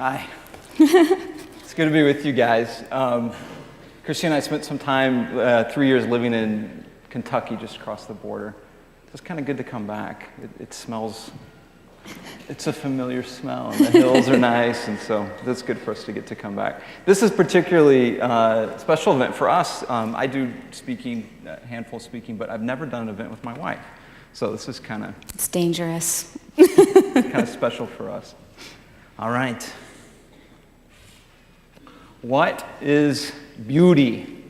Hi. It's good to be with you guys. Christy and I spent some time, 3 years living in Kentucky, just across the border. It's kind of good to come back. It smells, it's a familiar smell, and the hills are nice, and so that's good for us to get to come back. This is particularly a special event for us. I do speaking, handful speaking, but I've never done an event with my wife. So this is kind of... It's dangerous. kind of special for us. All right. What is beauty?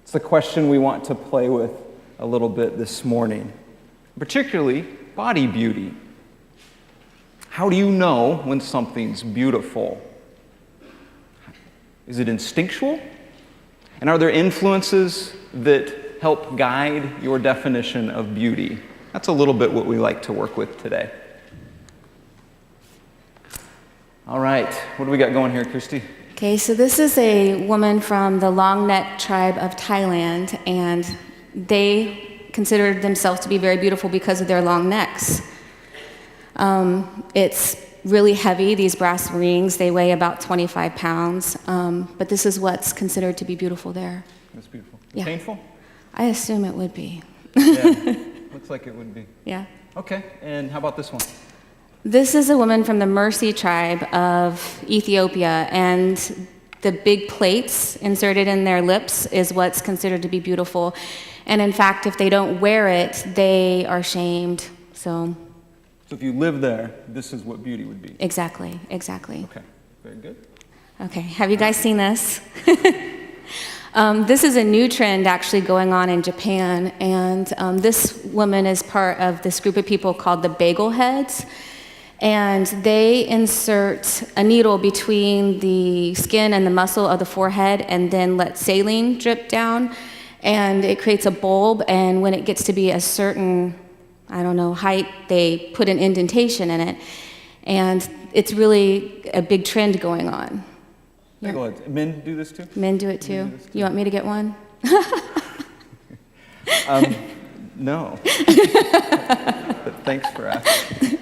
It's the question we want to play with a little bit this morning, particularly body beauty. How do you know when something's beautiful? Is it instinctual? And are there influences that help guide your definition of beauty? That's a little bit what we like to work with today. All right, what do we got going here, Christy? Okay, so this is a woman from the Long Neck tribe of Thailand, and they consider themselves to be very beautiful because of their long necks. It's really heavy, these brass rings. They weigh about 25 pounds, but this is what's considered to be beautiful there. That's beautiful. Yeah. Painful? I assume it would be. Yeah, looks like it would be. Yeah. Okay, and how about this one? This is a woman from the Mercy tribe of Ethiopia, and the big plates inserted in their lips is what's considered to be beautiful. And in fact, if they don't wear it, they are shamed. So if you live there, this is what beauty would be. Exactly. Okay, very good. Okay, have you guys seen this? This is a new trend actually going on in Japan, and this woman is part of this group of people called the bagel heads, and they insert a needle between the skin and the muscle of the forehead and then let saline drip down, and it creates a bulb, and when it gets to be a certain, I don't know, height, they put an indentation in it, and it's really a big trend going on. Bagel heads. Men do this too? Men do it too. You want me to get one? No. But thanks for asking.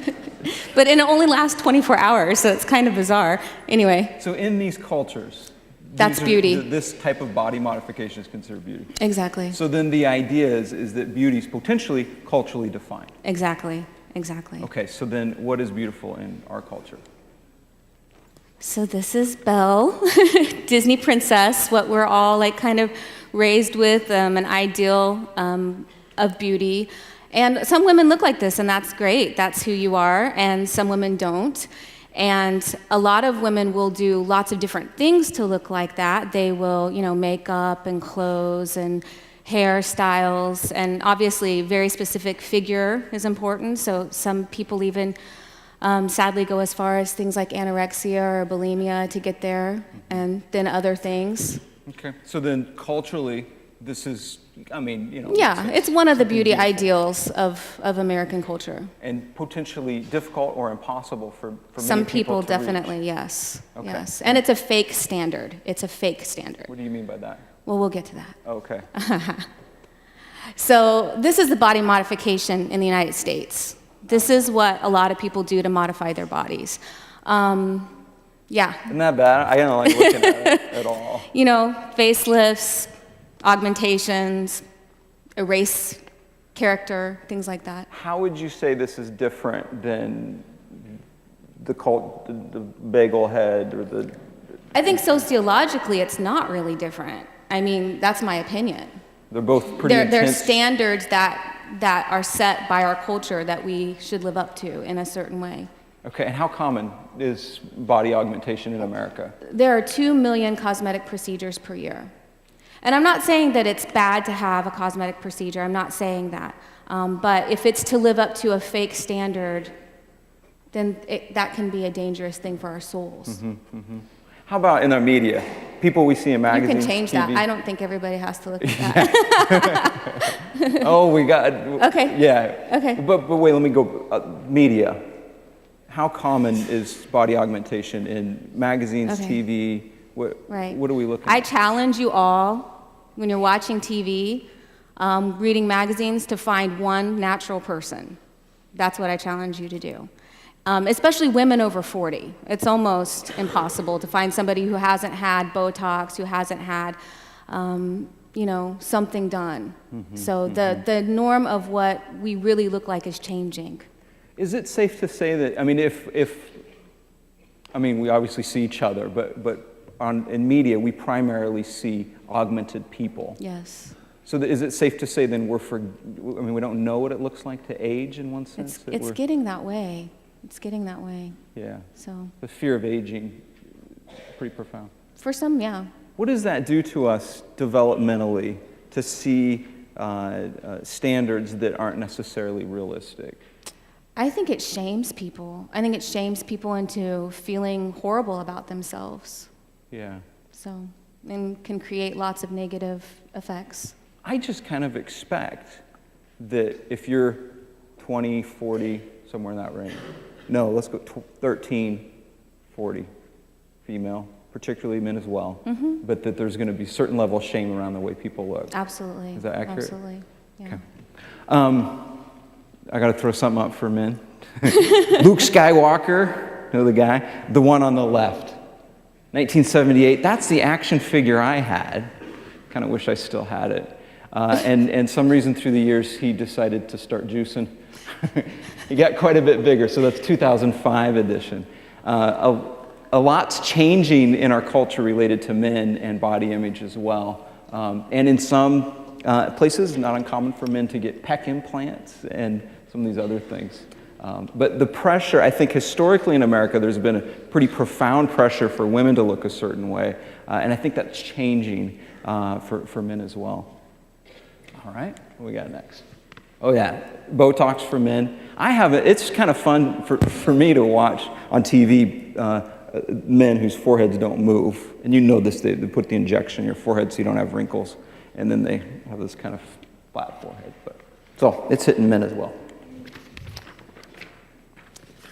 But it only lasts 24 hours, so it's kind of bizarre. Anyway. So in these cultures, that's beauty. This type of body modification is considered beauty. Exactly. So then the idea is that beauty is potentially culturally defined. Exactly. Okay, so then what is beautiful in our culture? So this is Belle, Disney princess, what we're all like kind of raised with, an ideal of beauty. And some women look like this, and that's great. That's who you are, and some women don't. And a lot of women will do lots of different things to look like that. They will, makeup and clothes and hairstyles, and obviously very specific figure is important. So some people even sadly go as far as things like anorexia or bulimia to get there, and then other things. Okay, so then culturally, this is, Yeah, it's one of the beauty ideals of American culture. And potentially difficult or impossible for some many people to definitely, reach. yes. Okay. Yes. And it's a fake standard. What do you mean by that? Well, we'll get to that. Okay. So this is the body modification in the United States. This is what a lot of people do to modify their bodies. Yeah. Isn't that bad? I don't like looking at it at all. Facelifts, augmentations, erase character, things like that. How would you say this is different than the bagel head or the... I think sociologically it's not really different. That's my opinion. They're both pretty intense. They're standards that are set by our culture that we should live up to in a certain way. Okay, and how common is body augmentation in America? There are 2 million cosmetic procedures per year. And I'm not saying that it's bad to have a cosmetic procedure. I'm not saying that. But if it's to live up to a fake standard, then that can be a dangerous thing for our souls. Mm-hmm, mm-hmm. How about in our media? People we see in magazines, you can change TV. that. I don't think everybody has to look at that. Oh, we got... Okay. Yeah. Okay. But wait, let me go. Media. How common is body augmentation in magazines, Okay. TV? Right. What are we looking at? I challenge you all, when you're watching TV, reading magazines, to find one natural person. That's what I challenge you to do. especially women over 40. It's almost impossible to find somebody who hasn't had Botox, who hasn't had, something done. So the norm of what we really look like is changing. Is it safe to say that, we obviously see each other, but in media, we primarily see augmented people. Yes. So is it safe to say then we don't know what it looks like to age in one sense? It's getting that way. It's getting that way. Yeah. So the fear of aging, pretty profound. For some, yeah. What does that do to us developmentally to see standards that aren't necessarily realistic? I think it shames people. I think it shames people into feeling horrible about themselves. Yeah. So, and can create lots of negative effects. I just kind of expect that if you're 20, 40, somewhere in that range, let's go 13, 40, female, particularly men as well, but that there's going to be a certain level of shame around the way people look. Absolutely. Is that accurate? Absolutely, yeah. Okay. I got to throw something up for men. Luke Skywalker, know the guy? The one on the left. 1978, that's the action figure I had. Kind of wish I still had it. And some reason through the years, he decided to start juicing. He got quite a bit bigger, so that's 2005 edition. A lot's changing in our culture related to men and body image as well. And in some places, not uncommon for men to get pec implants and some of these other things. But the pressure, I think historically in America, there's been a pretty profound pressure for women to look a certain way. And I think that's changing for men as well. All right, what we got next? Oh yeah, Botox for men. It's kind of fun for me to watch on TV men whose foreheads don't move. And you know this, they put the injection in your forehead so you don't have wrinkles. And then they have this kind of flat forehead. So it's hitting men as well.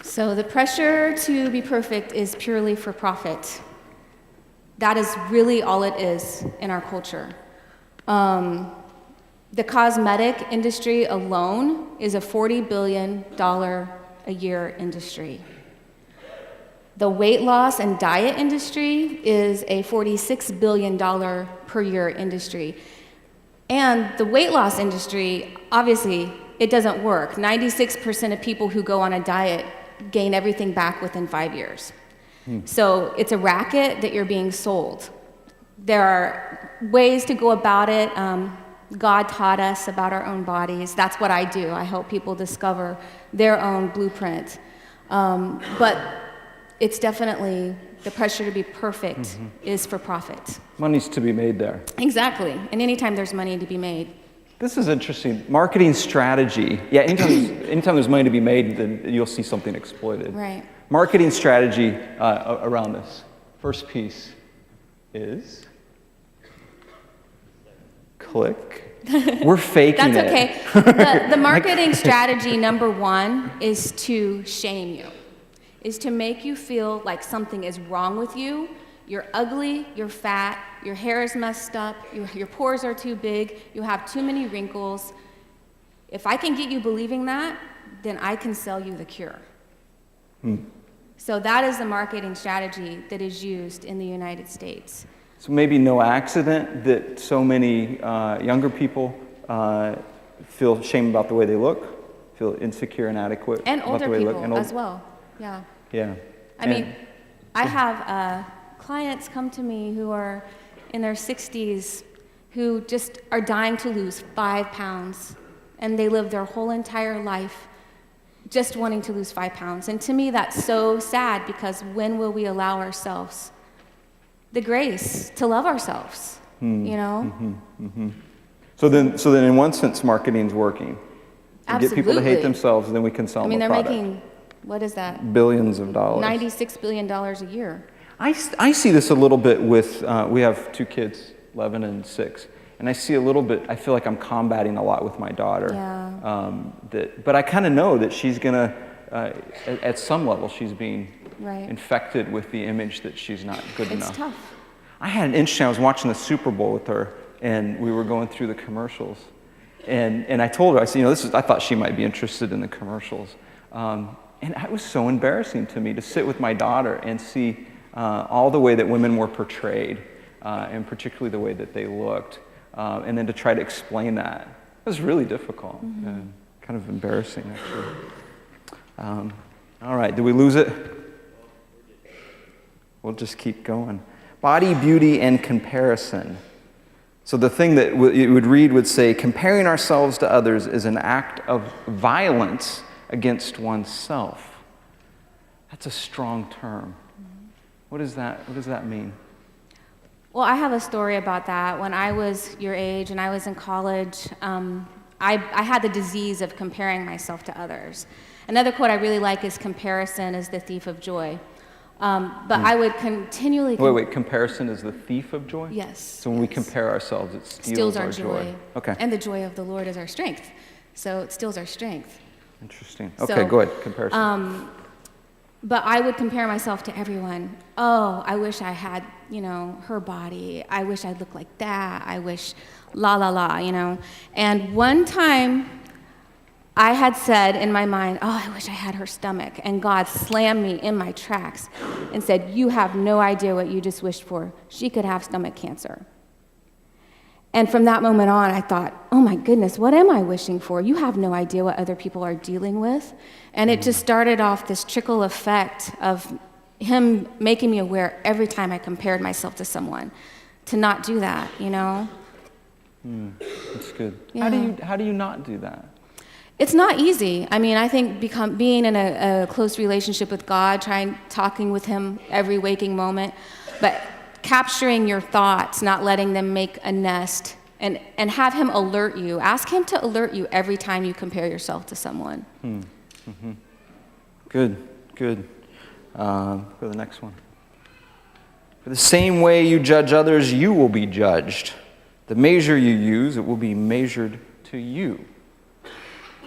So the pressure to be perfect is purely for profit. That is really all it is in our culture. The cosmetic industry alone is a $40 billion a year industry. The weight loss and diet industry is a $46 billion per year industry. And the weight loss industry, obviously, it doesn't work. 96% of people who go on a diet gain everything back within 5 years. So it's a racket that you're being sold. There are ways to go about it. God taught us about our own bodies. That's what I do. I help people discover their own blueprint. But it's definitely the pressure to be perfect is for profit. Money's to be made there. Exactly. And anytime there's money to be made. This is interesting. Marketing strategy. Yeah, anytime there's money to be made, then you'll see something exploited. Right. Marketing strategy around this. First piece is click. We're faking That's it. okay. The marketing strategy number one is to shame you, is to make you feel like something is wrong with you. You're ugly, you're fat, your hair is messed up, your pores are too big, you have too many wrinkles. If I can get you believing that, then I can sell you the cure. So that is the marketing strategy that is used in the United States. So maybe no accident that so many younger people feel shame about the way they look, feel insecure and inadequate And about older the way they look. people as well, yeah. Yeah. I mean, I have clients come to me who are in their 60s who just are dying to lose 5 pounds, and they live their whole entire life just wanting to lose 5 pounds. And to me, that's so sad, because when will we allow ourselves the grace to love ourselves, you know? So then in one sense, marketing's working. We get people to hate themselves, and then we can sell them a product. I mean, they're making, what is that? Billions of dollars. $96 billion a year. I see this a little bit with, we have 2 kids, 11 and 6. And I see a little bit, I feel like I'm combating a lot with my daughter. Yeah. But I kind of know that she's going to, at some level, she's being infected with the image that she's not good enough. It's tough. I had an interesting, I was watching the Super Bowl with her, and we were going through the commercials. And I told her, I said, I thought she might be interested in the commercials. And it was so embarrassing to me to sit with my daughter and see all the way that women were portrayed, and particularly the way that they looked, and then to try to explain that. It was really difficult and kind of embarrassing, actually. All right, did we lose it? We'll just keep going. Body, beauty, and comparison. So the thing that you would read would say, comparing ourselves to others is an act of violence against oneself. That's a strong term. What does that mean? Well, I have a story about that. When I was your age and I was in college, I had the disease of comparing myself to others. Another quote I really like is, comparison is the thief of joy. But I would continually... Wait, comparison is the thief of joy? Yes. So when we compare ourselves, it steals our joy. Okay. And the joy of the Lord is our strength. So it steals our strength. Interesting. Okay, go ahead, comparison. But I would compare myself to everyone. Oh, I wish I had, her body. I wish I looked like that. I wish la, la, la, And one time I had said in my mind, oh, I wish I had her stomach. And God slammed me in my tracks and said, you have no idea what you just wished for. She could have stomach cancer. And from that moment on, I thought, oh my goodness, what am I wishing for? You have no idea what other people are dealing with. And it just started off this trickle effect of him making me aware every time I compared myself to someone to not do that, That's good. Yeah. How do you not do that? It's not easy. I mean, I think being in a close relationship with God, talking with him every waking moment, but capturing your thoughts, not letting them make a nest, and have him alert you. Ask him to alert you every time you compare yourself to someone. Mm-hmm. Good. Go to the next one. For the same way you judge others, you will be judged. The measure you use, it will be measured to you.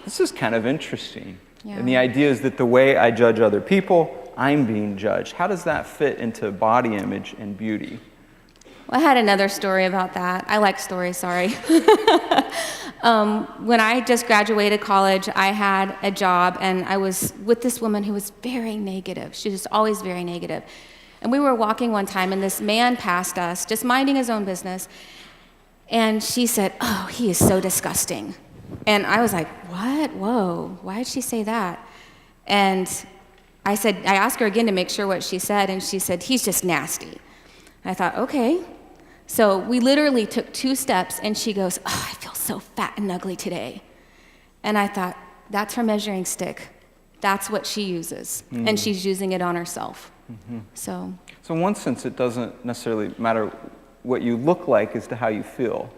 This is kind of interesting. Yeah. And the idea is that the way I judge other people, I'm being judged. How does that fit into body image and beauty? Well, I had another story about that. I like stories, sorry. When I just graduated college, I had a job, and I was with this woman who was very negative. She was always very negative. And we were walking one time, and this man passed us, just minding his own business, and she said, oh, he is so disgusting. And I was like, what? Whoa, why did she say that? And I asked her again to make sure what she said, and she said, he's just nasty. And I thought, okay. So we literally took 2 steps, and she goes, oh, I feel so fat and ugly today. And I thought, that's her measuring stick. That's what she uses, and she's using it on herself. Mm-hmm. So in one sense, it doesn't necessarily matter what you look like as to how you feel.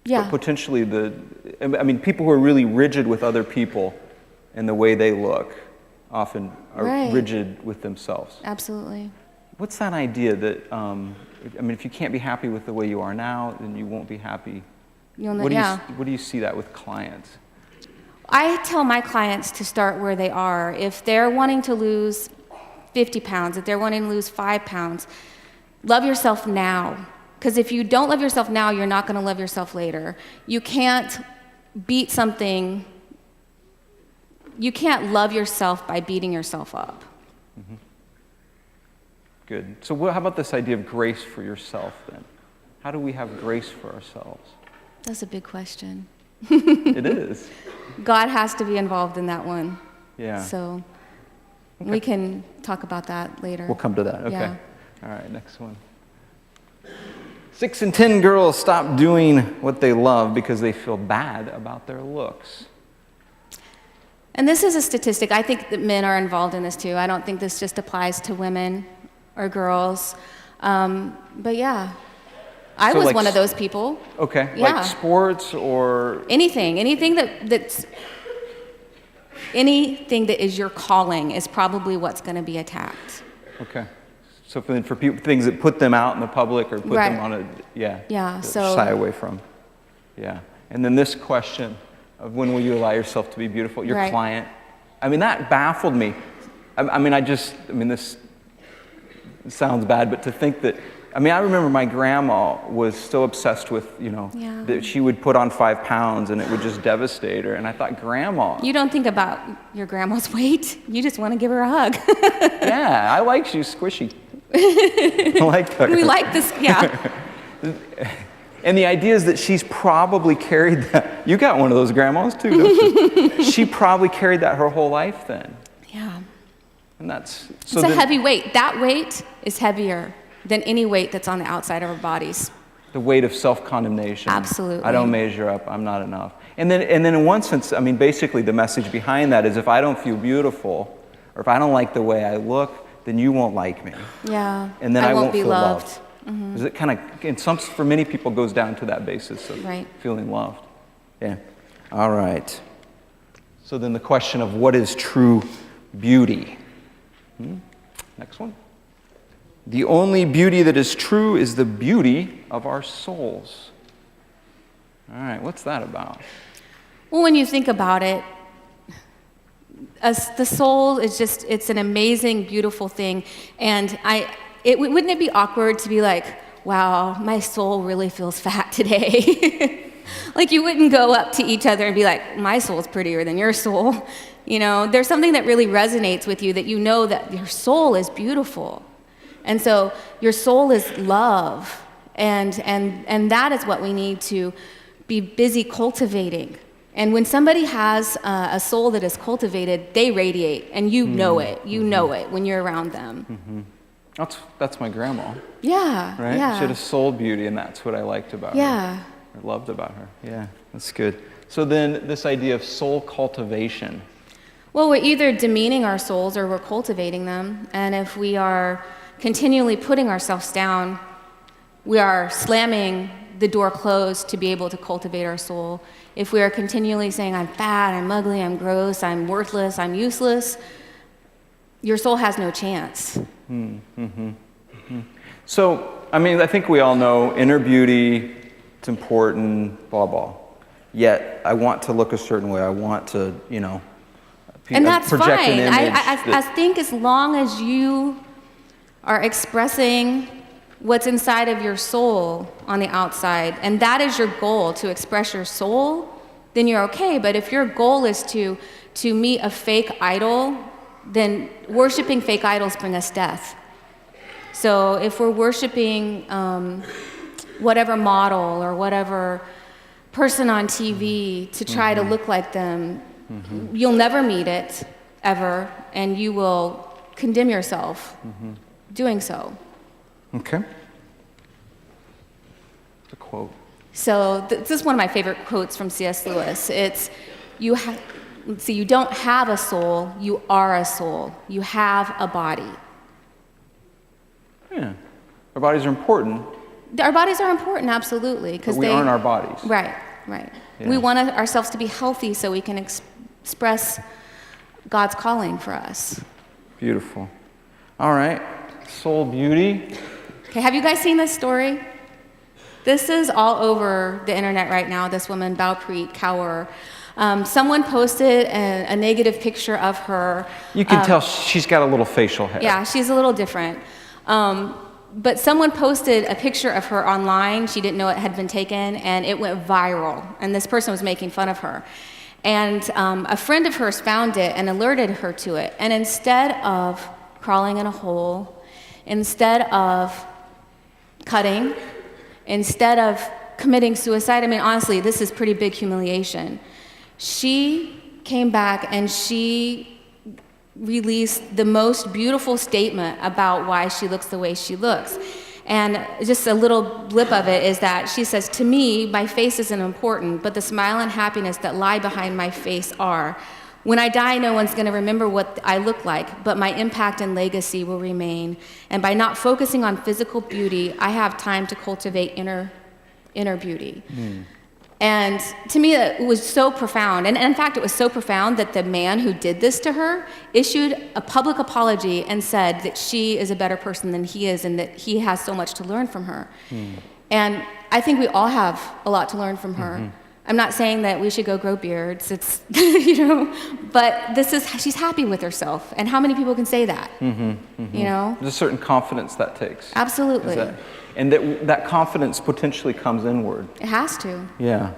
Yeah. But potentially people who are really rigid with other people and the way they look often are rigid with themselves. Absolutely. What's that idea that, if you can't be happy with the way you are now, then you won't be happy? What do you see that with clients? I tell my clients to start where they are. If they're wanting to lose 50 pounds, if they're wanting to lose 5 pounds, love yourself now. Because if you don't love yourself now, you're not going to love yourself later. You can't beat something. You can't love yourself by beating yourself up. Mm-hmm. Good. So how about this idea of grace for yourself then? How do we have grace for ourselves? That's a big question. It is. God has to be involved in that one. Yeah. So we can talk about that later. We'll come to that. Okay. Yeah. All right, next one. 6 in 10 girls stop doing what they love because they feel bad about their looks. And this is a statistic. I think that men are involved in this too. I don't think this just applies to women or girls. But yeah, I was one of those people. Okay, yeah. Like sports or? Anything that is your calling is probably what's going to be attacked. Okay. So for people, things that put them out in the public or put them on so shy away from. Yeah. And then this question of when will you allow yourself to be beautiful? Your client. That baffled me. This sounds bad, but to think that I mean, I remember my grandma was so obsessed with, Yeah. that she would put on 5 pounds and it would just devastate her. And I thought, grandma. You don't think about your grandma's weight. You just want to give her a hug. Yeah, I like she's squishy. I like her. We like this, yeah. And the idea is that she's probably carried that. You got one of those grandmas too, don't you? She probably carried that her whole life then. Yeah. And that's It's a heavy weight. That weight is heavier than any weight that's on the outside of our bodies. the weight of self-condemnation. Absolutely. I don't measure up. I'm not enough. And then in one sense, I mean, basically the message behind that is if I don't feel beautiful or if I don't like the way I look, then you won't like me. Yeah. And then I won't be feel loved. loved. Mm-hmm. 'Cause it kind of, for many people, goes down to that basis of Right. feeling loved. Yeah. All right. So then the question of what is true beauty? Next one. The only beauty that is true is the beauty of our souls. All right, what's that about? Well, when you think about it, the soul is just, it's an amazing, beautiful thing. And wouldn't it be awkward to be like, wow, my soul really feels fat today? Like you wouldn't go up to each other and be like, my soul's prettier than your soul. You know, there's something that really resonates with you that you know that your soul is beautiful. And so your soul is love. And that is what we need to be busy cultivating. And when somebody has a soul that is cultivated, they radiate, and you know it. You know it when you're around them. That's my grandma, Yeah, right? yeah. She had a soul beauty, and that's what I liked about her. Yeah. I loved about her. Yeah, that's good. So then this idea of soul cultivation. Well, we're either demeaning our souls or we're cultivating them. And if we are continually putting ourselves down, we are slamming the door closed to be able to cultivate our soul. If we are continually saying, I'm fat, I'm ugly, I'm gross, I'm worthless, I'm useless, your soul has no chance. So, I mean, I think we all know inner beauty, it's important, blah, blah. Yet, I want to look a certain way. I want to, And that's project fine. an image. I think as long as you are expressing what's inside of your soul on the outside, and that is your goal, to express your soul, then you're okay. But if your goal is to meet a fake idol, then worshiping fake idols bring us death. So if we're worshiping whatever model or whatever person on TV to try to look like them, you'll never meet it, ever, and you will condemn yourself doing so. Okay. It's a quote. So this is one of my favorite quotes from C.S. Lewis. It's, you don't have a soul, you are a soul. You have a body. Yeah. Our bodies are important, Our bodies are important, absolutely. but we aren't our bodies. Right. Yeah. We want ourselves to be healthy so we can express God's calling for us. Beautiful. All right. Soul beauty. Okay, have you guys seen this story? This is all over the internet right now, this woman, Balpreet Kaur. Someone posted a negative picture of her. You can tell she's got a little facial hair. Yeah, she's a little different. But someone posted a picture of her online. She didn't know it had been taken, and it went viral. And this person was making fun of her. And a friend of hers found it and alerted her to it. And instead of crawling in a hole, instead of cutting, instead of committing suicide, I mean, honestly, this is pretty big humiliation. She came back and she released the most beautiful statement about why she looks the way she looks. And just a little blip of it is that she says, to me, my face isn't important, but the smile and happiness that lie behind my face are. When I die, no one's going to remember what I look like, but my impact and legacy will remain. And by not focusing on physical beauty, I have time to cultivate inner beauty. And to me, it was so profound. And in fact, it was so profound that the man who did this to her issued a public apology and said that she is a better person than he is and that he has so much to learn from her. And I think we all have a lot to learn from her. I'm not saying that we should go grow beards. It's, but she's happy with herself. And how many people can say that? You know? There's a certain confidence that takes. Absolutely. And that confidence potentially comes inward. It has to. Yeah.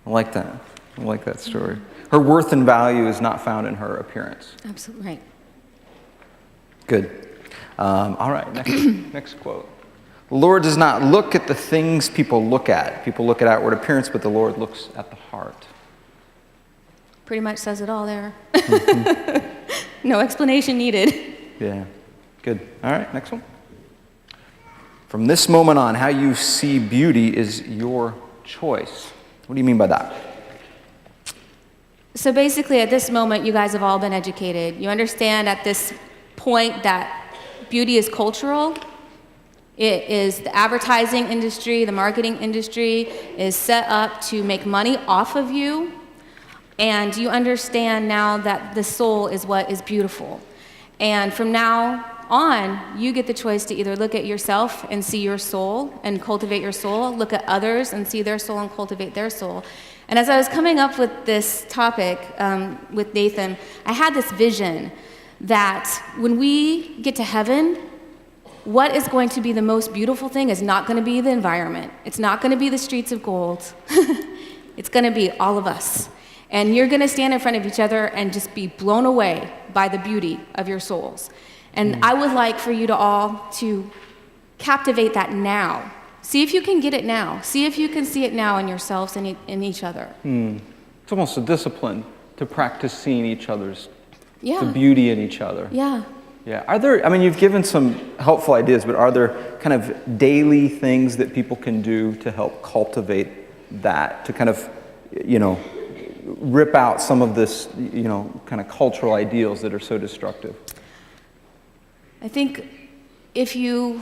I like that. I like that story. Her worth and value is not found in her appearance. Absolutely right. Good. All right, next quote. The Lord does not look at the things people look at. People look at outward appearance, but the Lord looks at the heart. Pretty much says it all there. No explanation needed. Yeah, good. All right, next one. From this moment on, how you see beauty is your choice. What do you mean by that? So basically, at this moment, you guys have all been educated. You understand at this point that beauty is cultural. It is the advertising industry, the marketing industry is set up to make money off of you. And you understand now that the soul is what is beautiful. And from now on, you get the choice to either look at yourself and see your soul and cultivate your soul, look at others and see their soul and cultivate their soul. And as I was coming up with this topic with Nathan, I had this vision that when we get to heaven, what is going to be the most beautiful thing is not going to be the environment. It's not going to be the streets of gold. It's going to be all of us. And you're going to stand in front of each other and just be blown away by the beauty of your souls. And I would like for you to all to captivate that now. See if you can get it now. See if you can see it now in yourselves and in each other. It's almost a discipline to practice seeing each other's, Yeah. the beauty in each other. Yeah. Yeah. Are there, I mean, you've given some helpful ideas, but are there kind of daily things that people can do to help cultivate that, to kind of, rip out some of this, kind of cultural ideals that are so destructive? I think if you,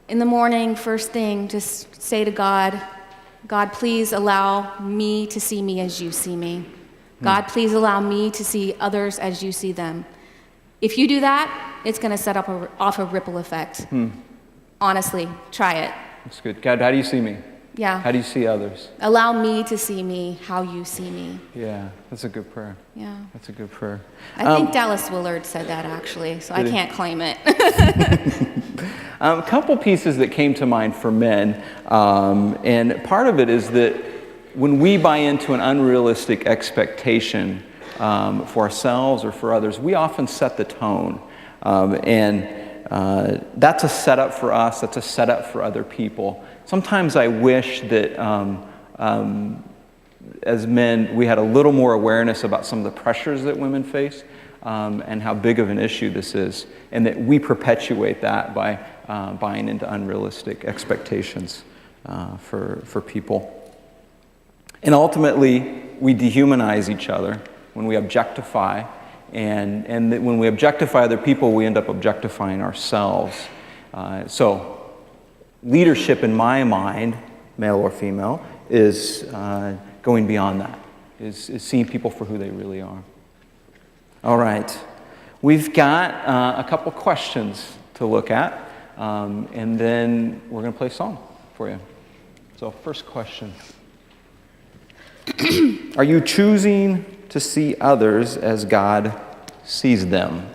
in the morning, first thing, just say to God, God, please allow me to see me as you see me. God, please allow me to see others as you see them. If you do that, it's going to set off a ripple effect. Honestly, try it. That's good. God, how do you see me? Yeah. How do you see others? Allow me to see me how you see me. Yeah, that's a good prayer. Yeah. That's a good prayer. I think Dallas Willard said that, actually, so I can't claim it. A couple pieces that came to mind for men, and part of it is that when we buy into an unrealistic expectation for ourselves or for others, we often set the tone. That's a setup for us, that's a setup for other people. Sometimes I wish that as men, we had a little more awareness about some of the pressures that women face and how big of an issue this is, and that we perpetuate that by buying into unrealistic expectations for people. And ultimately, we dehumanize each other when we objectify, and that when we objectify other people, we end up objectifying ourselves. So leadership, in my mind, male or female, is going beyond that, is seeing people for who they really are. All right. We've got a couple questions to look at, and then we're going to play a song for you. So first question. Are you choosing to see others as God sees them?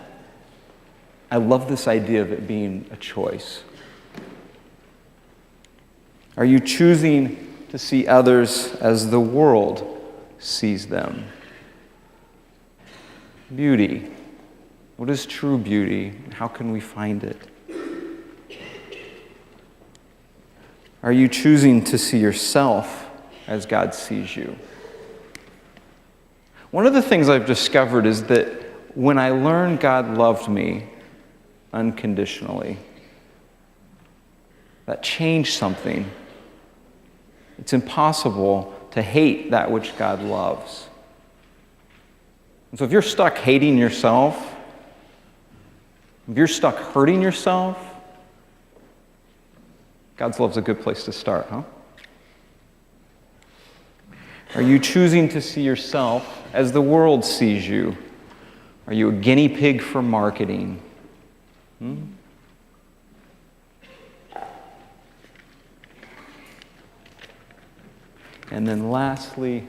I love this idea of it being a choice. Are you choosing to see others as the world sees them? Beauty. What is true beauty? How can we find it? Are you choosing to see yourself as God sees you? One of the things I've discovered is that when I learned God loved me unconditionally, that changed something. It's impossible to hate that which God loves. And so if you're stuck hating yourself, if you're stuck hurting yourself, God's love's a good place to start, huh? Are you choosing to see yourself as the world sees you? Are you a guinea pig for marketing? And then lastly,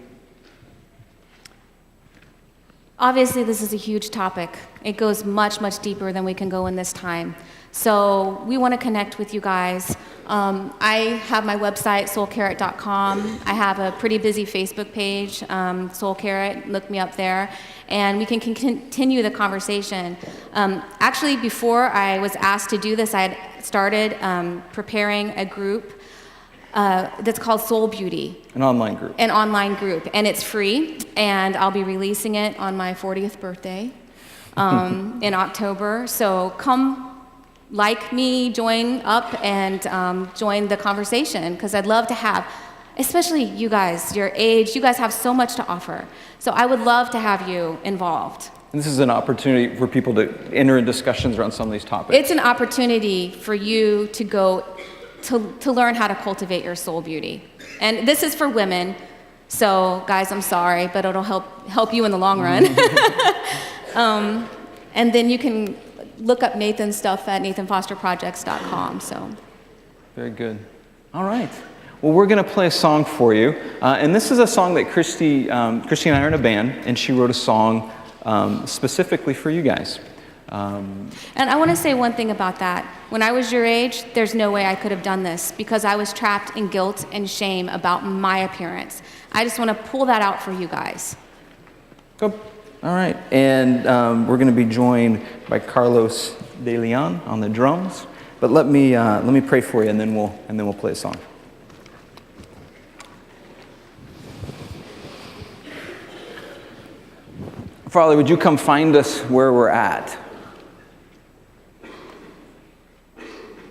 Obviously, this is a huge topic. It goes much, much deeper than we can go in this time. So we want to connect with you guys. I have my website, soulcarrot.com. I have a pretty busy Facebook page, Soul Carrot. Look me up there. And we can continue the conversation. Actually, before I was asked to do this, I had started preparing a group that's called Soul Beauty. An online group. An online group, and it's free, and I'll be releasing it on my 40th birthday in October. So come like me, join up, and join the conversation, because I'd love to have, especially you guys, your age, you guys have so much to offer. So I would love to have you involved. And this is an opportunity for people to enter in discussions around some of these topics. It's an opportunity for you to go to learn how to cultivate your soul beauty. And this is for women, so guys, I'm sorry, but it'll help you in the long run. And then you can look up Nathan's stuff at nathanfosterprojects.com. So. Very good. All right. Well, we're going to play a song for you. And this is a song that Christy and I are in a band, and she wrote a song specifically for you guys. And I want to say one thing about that. When I was your age, there's no way I could have done this, because I was trapped in guilt and shame about my appearance. I just want to pull that out for you guys. Cool. All right. And we're going to be joined by Carlos De Leon on the drums. But let me pray for you, and then we'll play a song. Father, would you come find us where we're at?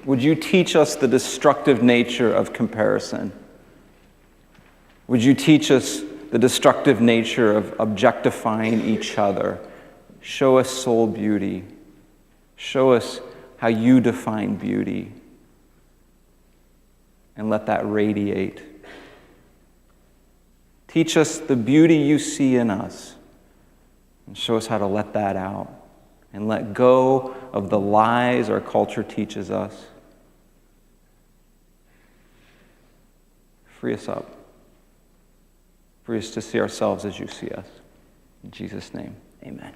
Would you teach us the destructive nature of comparison? Would you teach us the destructive nature of objectifying each other? Show us soul beauty. Show us how you define beauty. And let that radiate. Teach us the beauty you see in us. And show us how to let that out. And let go of the lies our culture teaches us. Free us up. Free us to see ourselves as you see us. In Jesus' name, amen.